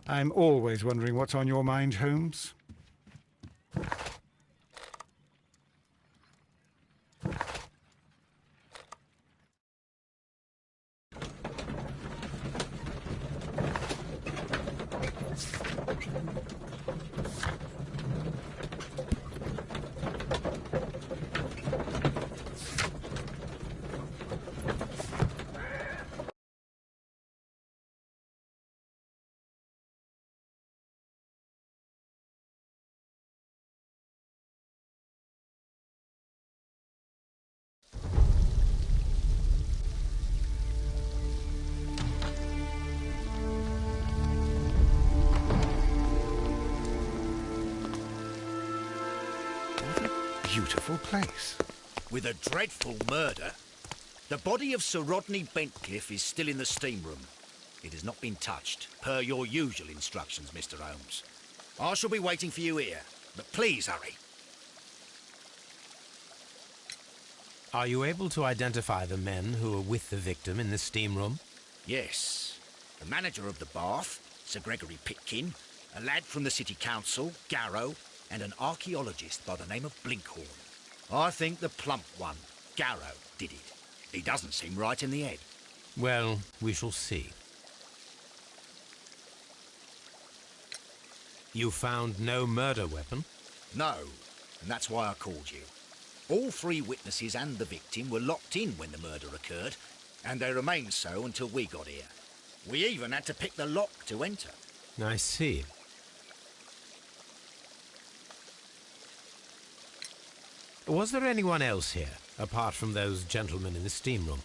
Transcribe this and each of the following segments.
I'm always wondering what's on your mind, Holmes. Beautiful place. With a dreadful murder. The body of Sir Rodney Bentcliffe is still in the steam room. It has not been touched, per your usual instructions, Mr. Holmes. I shall be waiting for you here, but please hurry. Are you able to identify the men who were with the victim in the steam room? Yes. The manager of the bath, Sir Gregory Pitkin, a lad from the City Council, Garrow, and an archaeologist by the name of Blinkhorn. I think the plump one, Garrow, did it. He doesn't seem right in the head. Well, we shall see. You found no murder weapon? No, and that's why I called you. All three witnesses and the victim were locked in when the murder occurred, and they remained so until we got here. We even had to pick the lock to enter. I see. Was there anyone else here, apart from those gentlemen in the steam room?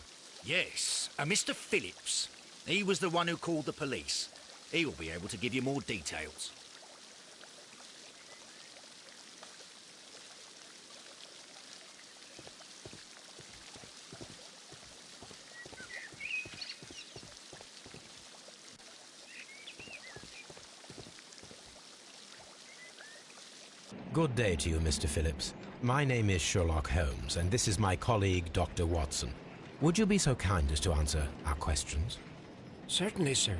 Yes, a Mr. Phillips. He was the one who called the police. He will be able to give you more details. Good day to you, Mr. Phillips. My name is Sherlock Holmes, and this is my colleague, Dr. Watson. Would you be so kind as to answer our questions? Certainly, sir.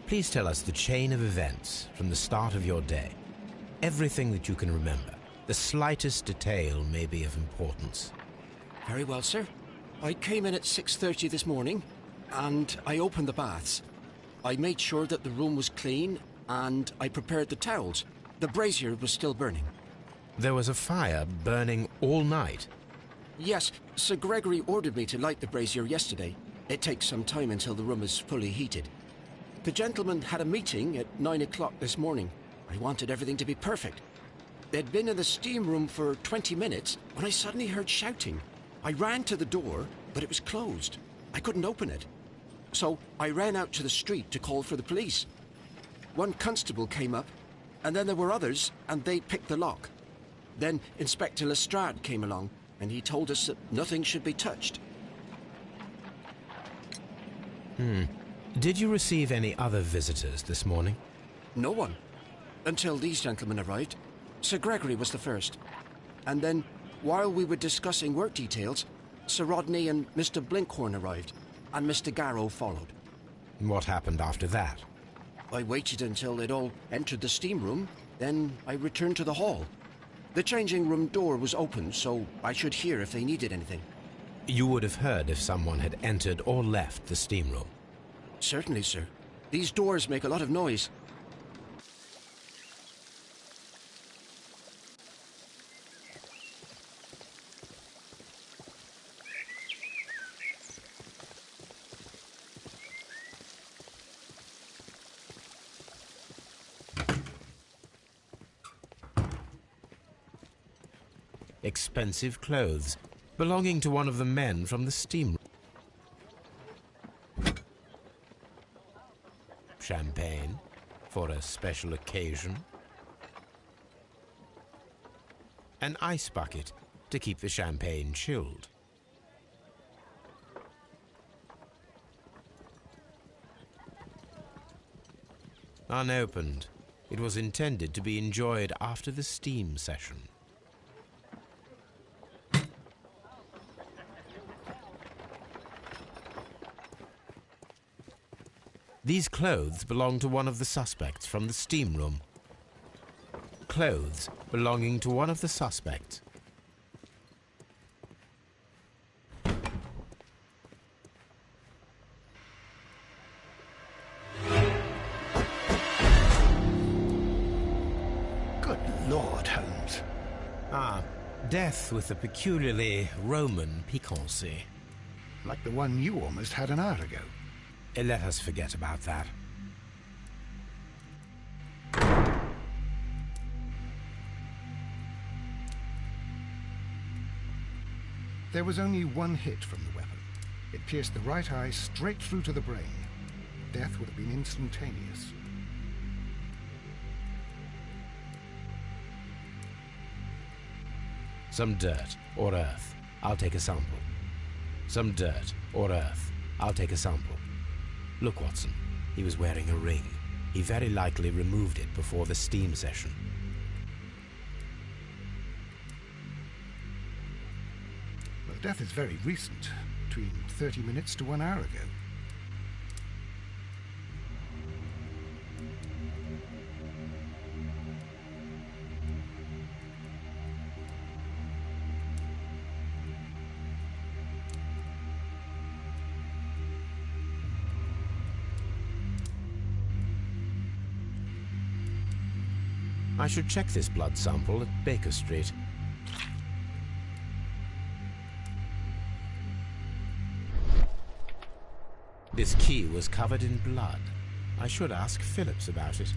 Please tell us the chain of events from the start of your day. Everything that you can remember. The slightest detail may be of importance. Very well, sir. I came in at 6:30 this morning, and I opened the baths. I made sure that the room was clean, and I prepared the towels. The brazier was still burning. There was a fire burning all night. Yes, Sir Gregory ordered me to light the brazier yesterday. It takes some time until the room is fully heated. The gentleman had a meeting at 9 o'clock this morning. I wanted everything to be perfect. They'd been in the steam room for 20 minutes when I suddenly heard shouting. I ran to the door, but it was closed. I couldn't open it. So I ran out to the street to call for the police. One constable came up, and then there were others, and they picked the lock. Then Inspector Lestrade came along, and he told us that nothing should be touched. Did you receive any other visitors this morning? No one. Until these gentlemen arrived. Sir Gregory was the first. And then, while we were discussing work details, Sir Rodney and Mr. Blinkhorn arrived, and Mr. Garrow followed. What happened after that? I waited until they'd all entered the steam room, then I returned to the hall. The changing room door was open, so I should hear if they needed anything. You would have heard if someone had entered or left the steam room. Certainly, sir. These doors make a lot of noise. expensive clothes belonging to one of the men from the steam. Champagne for a special occasion. An ice bucket to keep the champagne chilled. Unopened, it was intended to be enjoyed after the steam session. These clothes belong to one of the suspects from the steam room. Clothes belonging to one of the suspects. Good Lord, Holmes. Ah, death with a peculiarly Roman piquancy. Like the one you almost had an hour ago. Let us forget about that. There was only one hit from the weapon. It pierced the right eye straight through to the brain. Death would have been instantaneous. Some dirt or earth. I'll take a sample. Some dirt or earth. I'll take a sample. Look, Watson. He was wearing a ring. He very likely removed it before the steam session. Well, death is very recent. Between 30 minutes to 1 hour ago. I should check this blood sample at Baker Street. This key was covered in blood. I should ask Phillips about it.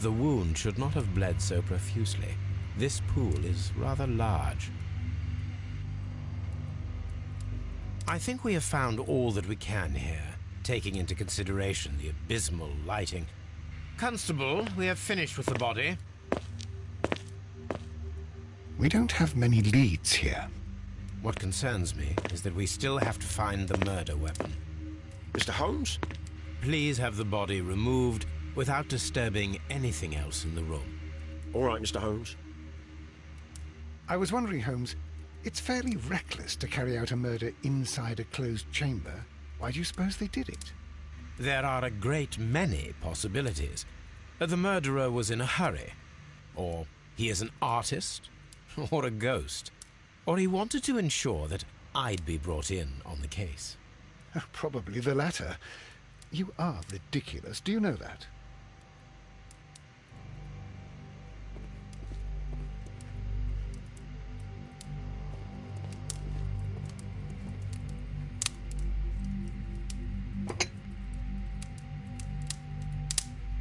The wound should not have bled so profusely. This pool is rather large. I think we have found all that we can here, taking into consideration the abysmal lighting. Constable, we have finished with the body. We don't have many leads here. What concerns me is that we still have to find the murder weapon. Mr. Holmes? Please have the body removed without disturbing anything else in the room. All right, Mr. Holmes. I was wondering, Holmes, it's fairly reckless to carry out a murder inside a closed chamber. Why do you suppose they did it? There are a great many possibilities. The murderer was in a hurry. Or he is an artist. Or a ghost. Or he wanted to ensure that I'd be brought in on the case. Probably the latter. You are ridiculous. Do you know that?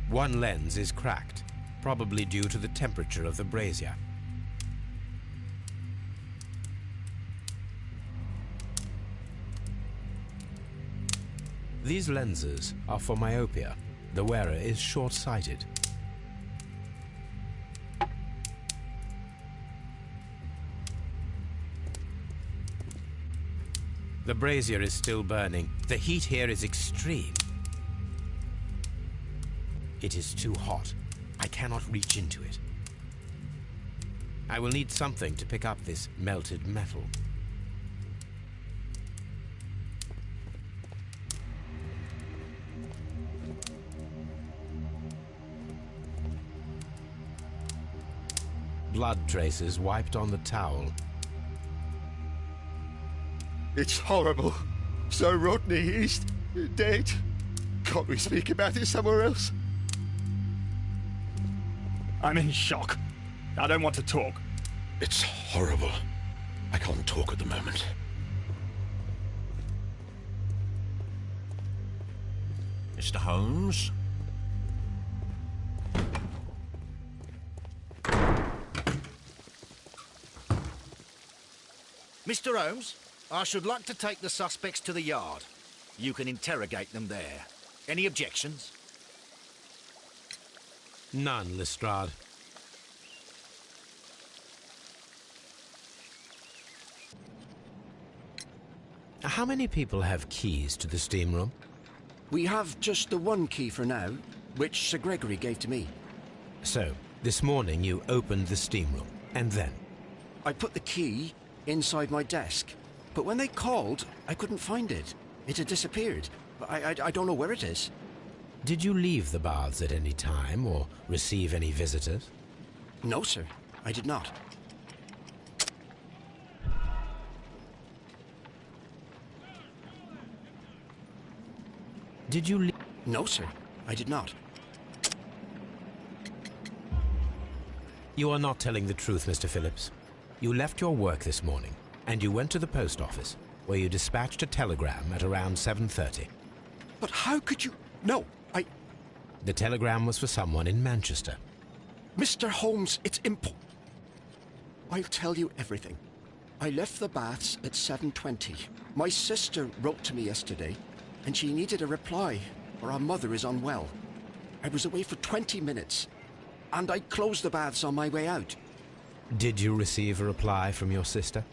One lens is cracked, probably due to the temperature of the brazier. These lenses are for myopia. The wearer is short-sighted. The brazier is still burning. The heat here is extreme. It is too hot. I cannot reach into it. I will need something to pick up this melted metal. Blood traces wiped on the towel. It's horrible. So Rodney, he's dead. Can't we speak about it somewhere else? I'm in shock. I don't want to talk. It's horrible. I can't talk at the moment. Mr. Holmes. Mr. Holmes, I should like to take the suspects to the yard. You can interrogate them there. Any objections? None, Lestrade. How many people have keys to the steam room? We have just the one key for now, which Sir Gregory gave to me. So, this morning you opened the steam room, and then? I put the key inside my desk, but when they called, I couldn't find it. It had disappeared. I don't know where it is. Did you leave the baths at any time, or receive any visitors? No, sir, I did not. Did you leave? No, sir, I did not. You are not telling the truth, Mr. Phillips. You left your work this morning, and you went to the post office, where you dispatched a telegram at around 7:30. But how could you... No, The telegram was for someone in Manchester. Mr. Holmes, it's I'll tell you everything. I left the baths at 7:20. My sister wrote to me yesterday, and she needed a reply, or our mother is unwell. I was away for 20 minutes, and I closed the baths on my way out. Did you receive a reply from your sister?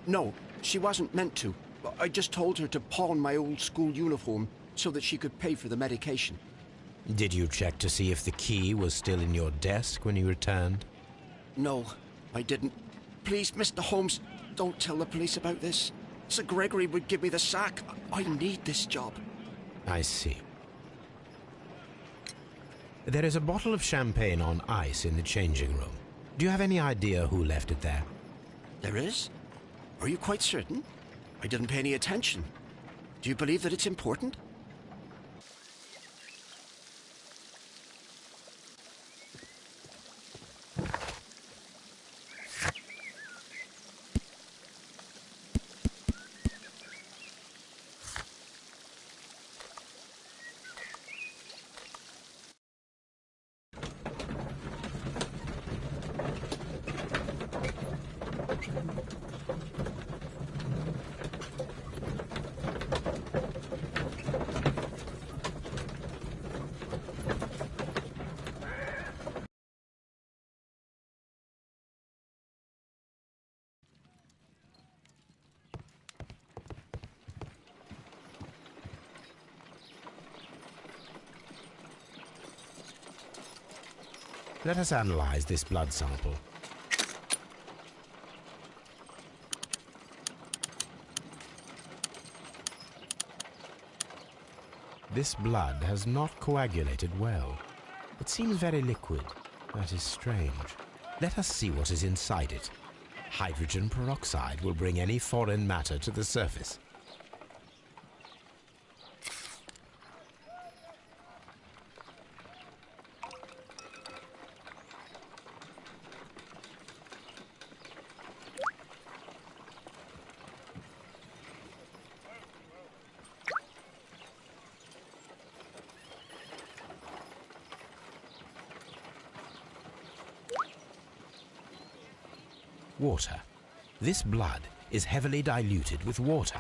No, she wasn't meant to. I just told her to pawn my old school uniform so that she could pay for the medication. Did you check to see if the key was still in your desk when you returned? No, I didn't. Please, Mr. Holmes, don't tell the police about this. Sir Gregory would give me the sack. I need this job. I see. There is a bottle of champagne on ice in the changing room. Do you have any idea who left it there? There is? Are you quite certain? I didn't pay any attention. Do you believe that it's important? Let us analyze this blood sample. This blood has not coagulated well. It seems very liquid. That is strange. Let us see what is inside it. Hydrogen peroxide will bring any foreign matter to the surface. Water. This blood is heavily diluted with water.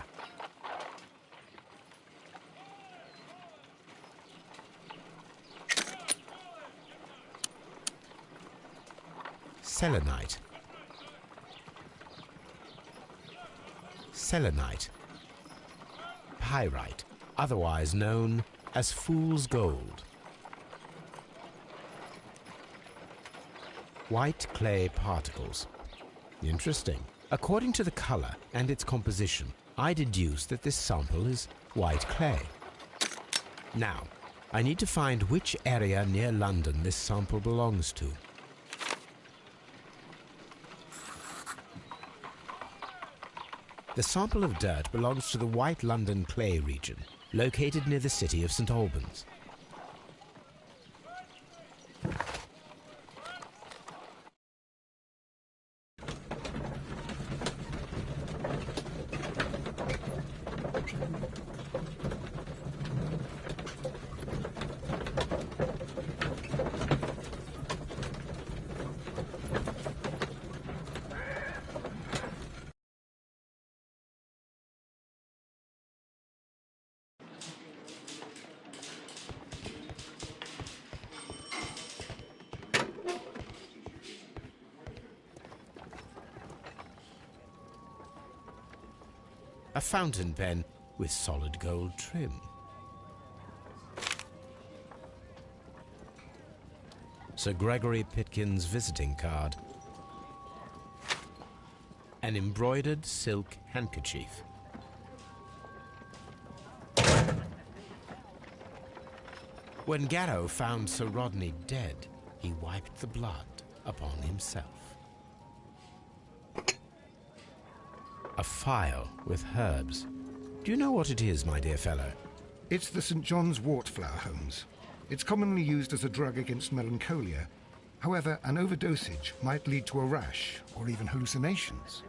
Selenite. Selenite. Pyrite, otherwise known as fool's gold. White clay particles. Interesting. According to the color and its composition, I deduce that this sample is white clay. Now, I need to find which area near London this sample belongs to. The sample of dirt belongs to the White London clay region, located near the city of St. Albans. a fountain pen with solid gold trim. Sir Gregory Pitkin's visiting card. An embroidered silk handkerchief. When Garrow found Sir Rodney dead, he wiped the blood upon himself. A phial with herbs. Do you know what it is, my dear fellow? It's the St. John's wort flower, Holmes. It's commonly used as a drug against melancholia. However, an overdosage might lead to a rash or even hallucinations.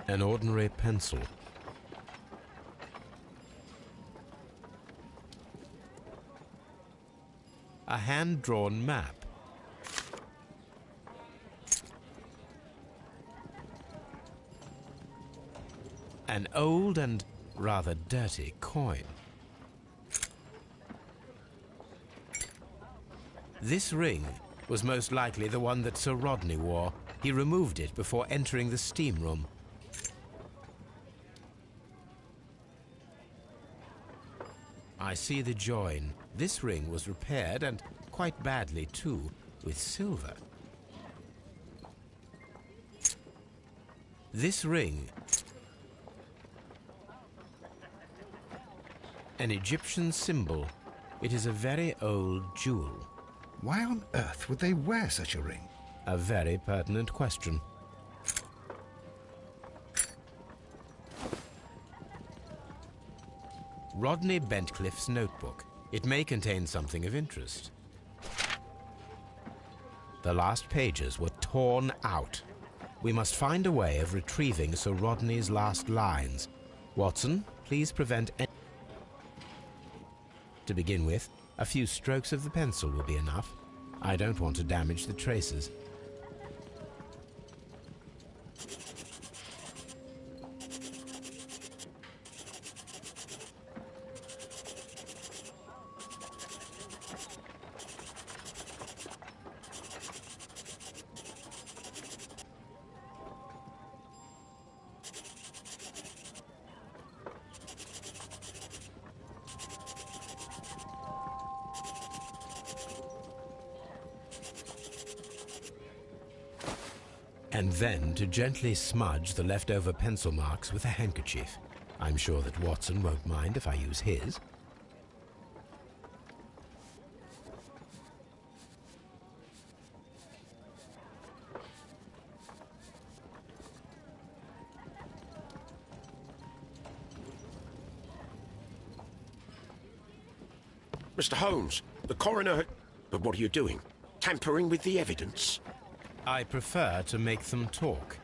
An ordinary pencil. A hand-drawn map. An old and rather dirty coin. This ring was most likely the one that Sir Rodney wore. He removed it before entering the steam room. I see the join. This ring was repaired, and quite badly too, with silver. This ring, an Egyptian symbol. It is a very old jewel. Why on earth would they wear such a ring? A very pertinent question. Rodney Bentcliffe's notebook. It may contain something of interest. The last pages were torn out. We must find a way of retrieving Sir Rodney's last lines. Watson, please prevent any... To begin with, a few strokes of the pencil will be enough. I don't want to damage the traces. And then to gently smudge the leftover pencil marks with a handkerchief. I'm sure that Watson won't mind if I use his. Mr. Holmes, the coroner... But what are you doing? Tampering with the evidence? I prefer to make them talk.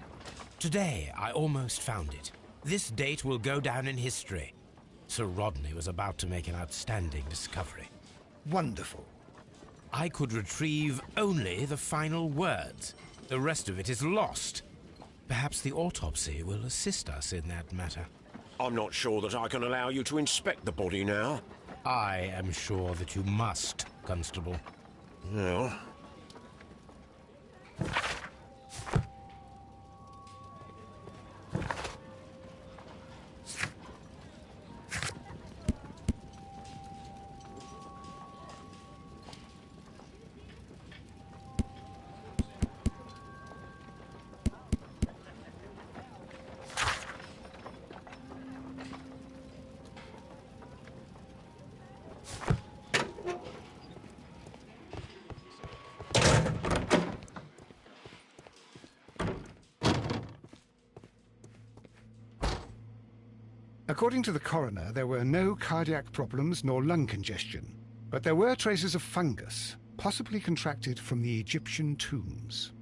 Today, I almost found it. This date will go down in history. Sir Rodney was about to make an outstanding discovery. Wonderful. I could retrieve only the final words. The rest of it is lost. Perhaps the autopsy will assist us in that matter. I'm not sure that I can allow you to inspect the body now. I am sure that you must, Constable. Well... According to the coroner, there were no cardiac problems nor lung congestion, but there were traces of fungus, possibly contracted from the Egyptian tombs.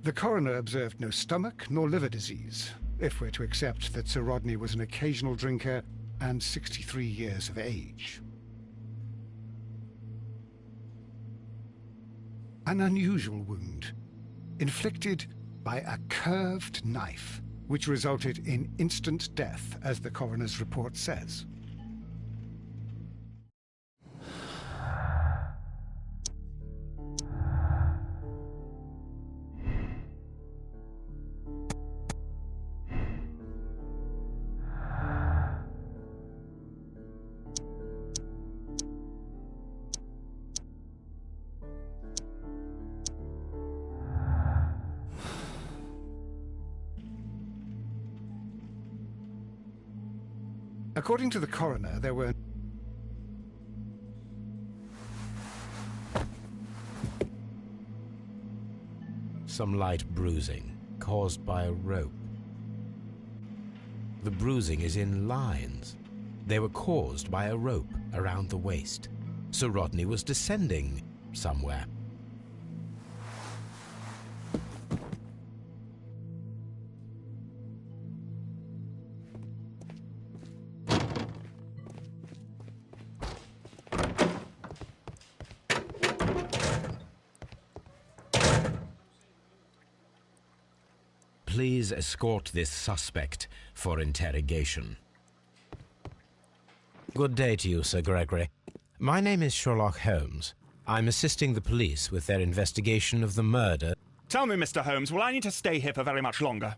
The coroner observed no stomach nor liver disease, if we're to accept that Sir Rodney was an occasional drinker and 63 years of age. An unusual wound, inflicted by a curved knife, which resulted in instant death, as the coroner's report says. According to the coroner, there were some light bruising caused by a rope. The bruising is in lines. They were caused by a rope around the waist. Sir Rodney was descending somewhere. Please escort this suspect for interrogation. Good day to you, Sir Gregory. My name is Sherlock Holmes. I'm assisting the police with their investigation of the murder. Tell me, Mr. Holmes, will I need to stay here for very much longer?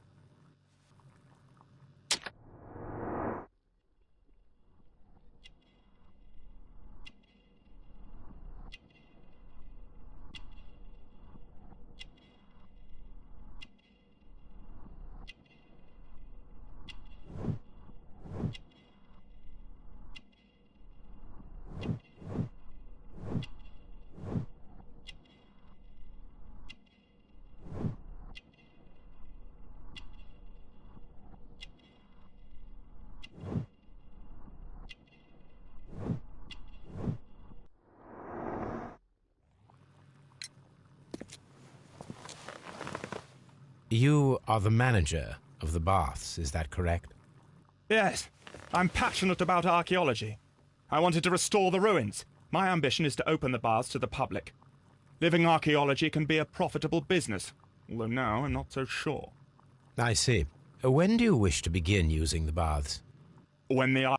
You are the manager of the baths, is that correct? Yes. I'm passionate about archaeology. I wanted to restore the ruins. My ambition is to open the baths to the public. Living archaeology can be a profitable business, although now I'm not so sure. I see. When do you wish to begin using the baths? When the...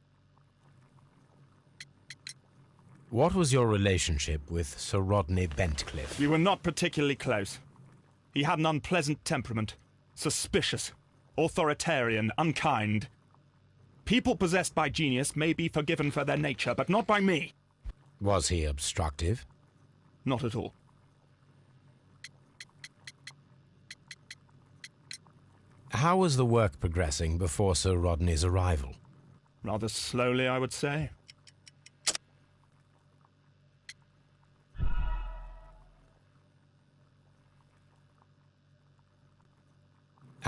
What was your relationship with Sir Rodney Bentcliffe? We were not particularly close. He had an unpleasant temperament, suspicious, authoritarian, unkind. People possessed by genius may be forgiven for their nature, but not by me. Was he obstructive? Not at all. How was the work progressing before Sir Rodney's arrival? Rather slowly, I would say.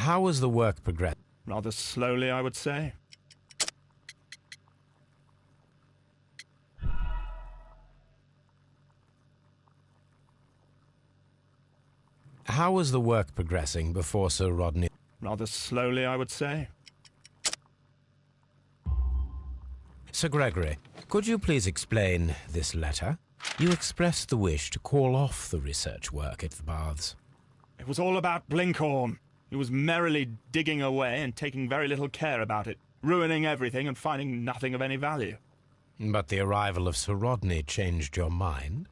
How was the work progressing? Rather slowly, I would say. How was the work progressing before Sir Rodney? Rather slowly, I would say. Sir Gregory, could you please explain this letter? You expressed the wish to call off the research work at the baths. It was all about Blinkhorn. He was merrily digging away and taking very little care about it, ruining everything and finding nothing of any value. But the arrival of Sir Rodney changed your mind?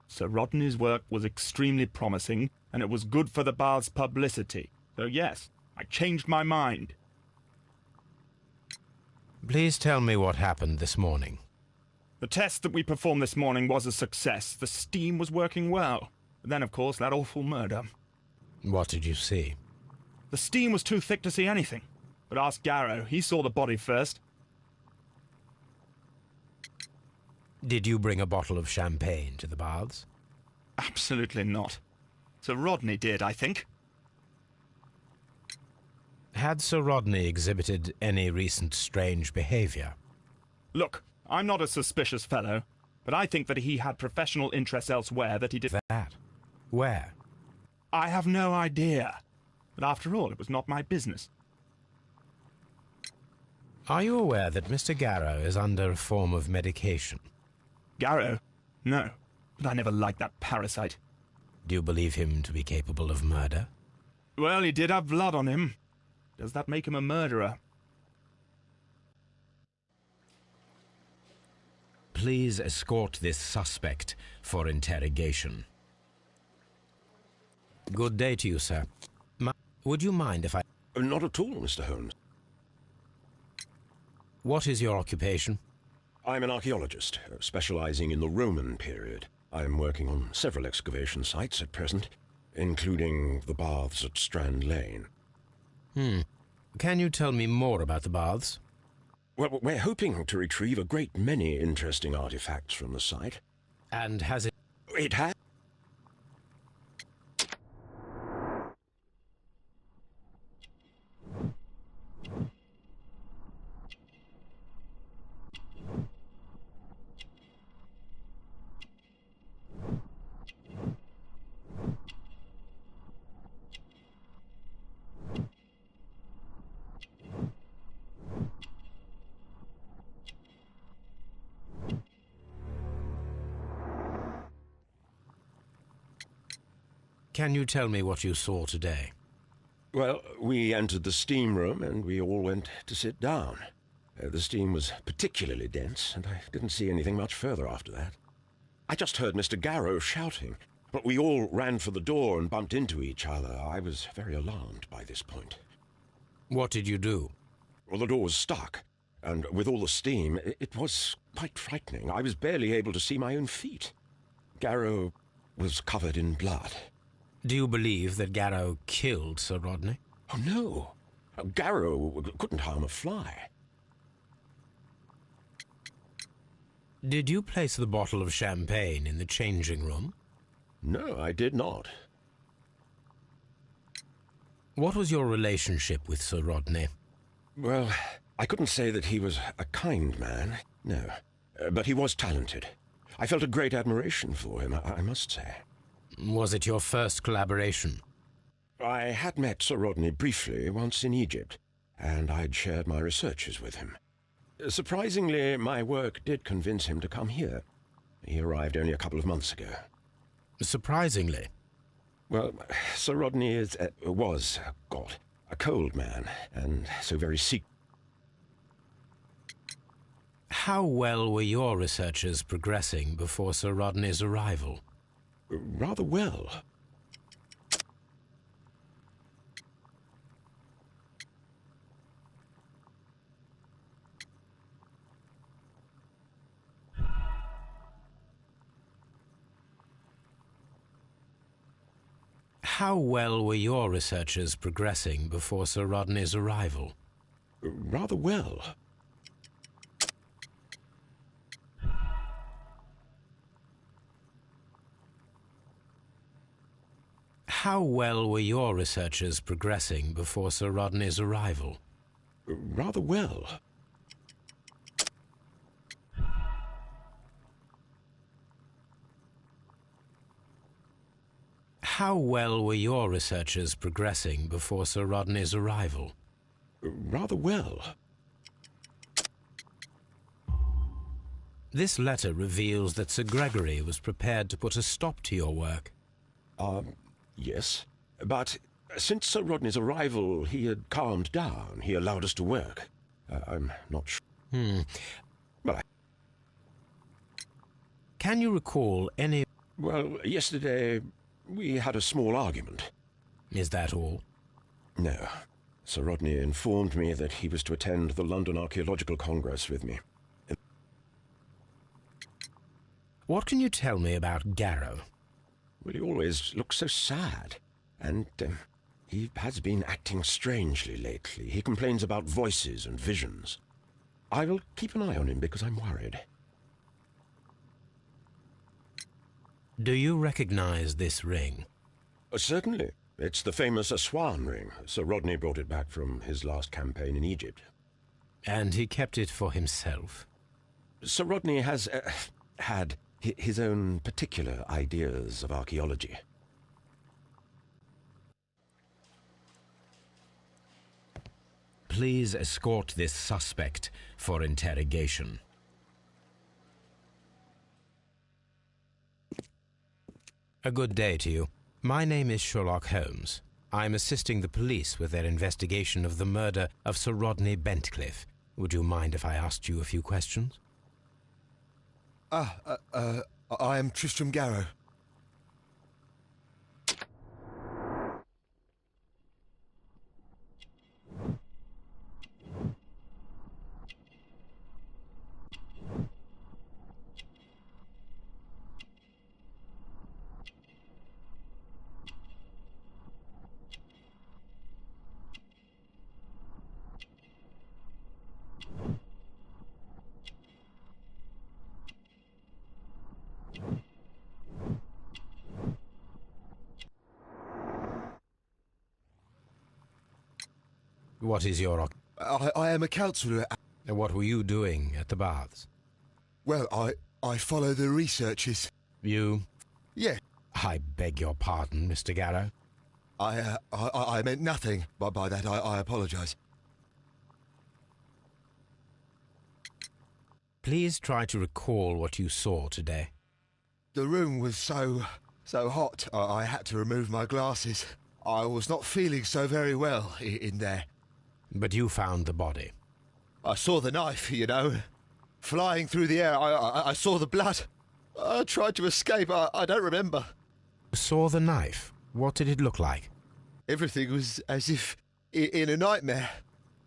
Sir Rodney's work was extremely promising, and it was good for the bath's publicity. So yes, I changed my mind. Please tell me what happened this morning. The test that we performed this morning was a success. The steam was working well. But then, of course, that awful murder. What did you see? The steam was too thick to see anything. But ask Garrow. He saw the body first. Did you bring a bottle of champagne to the baths? Absolutely not. Sir Rodney did, I think. Had Sir Rodney exhibited any recent strange behavior? Look, I'm not a suspicious fellow, but I think that he had professional interests elsewhere that he did... That? Where? I have no idea. But after all, it was not my business. Are you aware that Mr. Garrow is under a form of medication? Garrow? No. But I never liked that parasite. Do you believe him to be capable of murder? Well, he did have blood on him. Does that make him a murderer? Please escort this suspect for interrogation. Good day to you, sir. Would you mind if I... Not at all, Mr. Holmes. What is your occupation? I'm an archaeologist, specializing in the Roman period. I'm working on several excavation sites at present, including the baths at Strand Lane. Can you tell me more about the baths? Well, we're hoping to retrieve a great many interesting artifacts from the site. And has it... It has... Can you tell me what you saw today? Well, we entered the steam room and we all went to sit down. The steam was particularly dense, and I didn't see anything much further after that. I just heard Mr. Garrow shouting, but we all ran for the door and bumped into each other. I was very alarmed by this point. What did you do? Well, the door was stuck, and with all the steam, it was quite frightening. I was barely able to see my own feet. Garrow was covered in blood. Do you believe that Garrow killed Sir Rodney? Oh, no. Garrow couldn't harm a fly. Did you place the bottle of champagne in the changing room? No, I did not. What was your relationship with Sir Rodney? Well, I couldn't say that he was a kind man, no. But he was talented. I felt a great admiration for him, I must say. Was it your first collaboration? I had met Sir Rodney briefly once in Egypt, and I'd shared my researches with him. Surprisingly, my work did convince him to come here. He arrived only a couple of months ago. Surprisingly? Well, Sir Rodney was a cold man, and so very secret. How well were your researches progressing before Sir Rodney's arrival? Rather well. How well were your researches progressing before Sir Rodney's arrival? Rather well. How well were your researches progressing before Sir Rodney's arrival? Rather well. How well were your researches progressing before Sir Rodney's arrival? Rather well. This letter reveals that Sir Gregory was prepared to put a stop to your work. Yes. But since Sir Rodney's arrival, he had calmed down. He allowed us to work. I'm not sure. Well, Can you recall any... Well, yesterday we had a small argument. Is that all? No. Sir Rodney informed me that he was to attend the London Archaeological Congress with me. What can you tell me about Garrow? Well, he always looks so sad. And he has been acting strangely lately. He complains about voices and visions. I will keep an eye on him because I'm worried. Do you recognize this ring? Certainly. It's the famous Aswan ring. Sir Rodney brought it back from his last campaign in Egypt. And he kept it for himself? Sir Rodney has had his own particular ideas of archaeology. Please escort this suspect for interrogation. A good day to you. My name is Sherlock Holmes. I'm assisting the police with their investigation of the murder of Sir Rodney Bentcliffe. Would you mind if I asked you a few questions? I am Tristram Garrow. What is your... I am a counsellor. What were you doing at the baths? Well, I follow the researches. You... Yeah. I beg your pardon, Mr. Garrow. I meant nothing by that. I apologise. Please try to recall what you saw today. The room was so hot, I had to remove my glasses. I was not feeling so very well in there. But you found the body. I saw the knife, you know, flying through the air. I saw the blood. I tried to escape. I don't remember. You saw the knife? What did it look like? Everything was as if in a nightmare.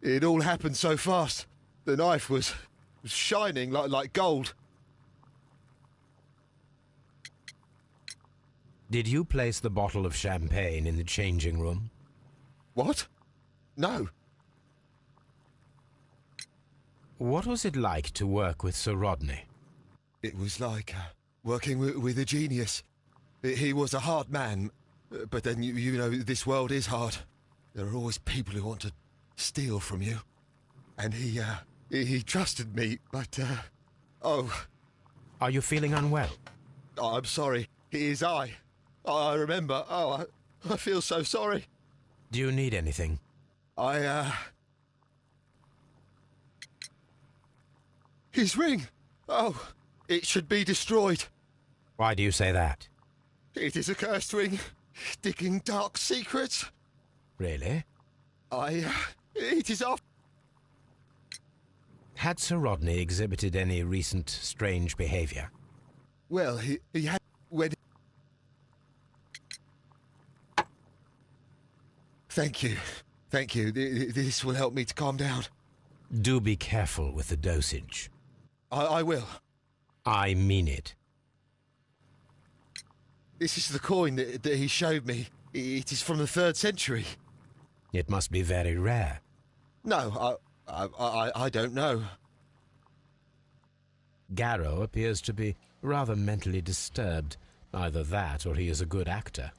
It all happened so fast. The knife was shining like gold. Did you place the bottle of champagne in the changing room? What? No. What was it like to work with Sir Rodney? It was like working with a genius. He was a hard man, but then, you know, this world is hard. There are always people who want to steal from you. And he trusted me, but, oh... Are you feeling unwell? Oh, I'm sorry. It is I remember. Oh, I feel so sorry. Do you need anything? His ring! Oh, it should be destroyed. Why do you say that? It is a cursed ring, digging dark secrets. Really? It is off. Had Sir Rodney exhibited any recent strange behaviour? Well, he had... when... Thank you. Thank you. This will help me to calm down. Do be careful with the dosage. I will. I mean it. This is the coin that he showed me. It is from the 3rd century. It must be very rare. No, I don't know. Garrow appears to be rather mentally disturbed. Either that or he is a good actor.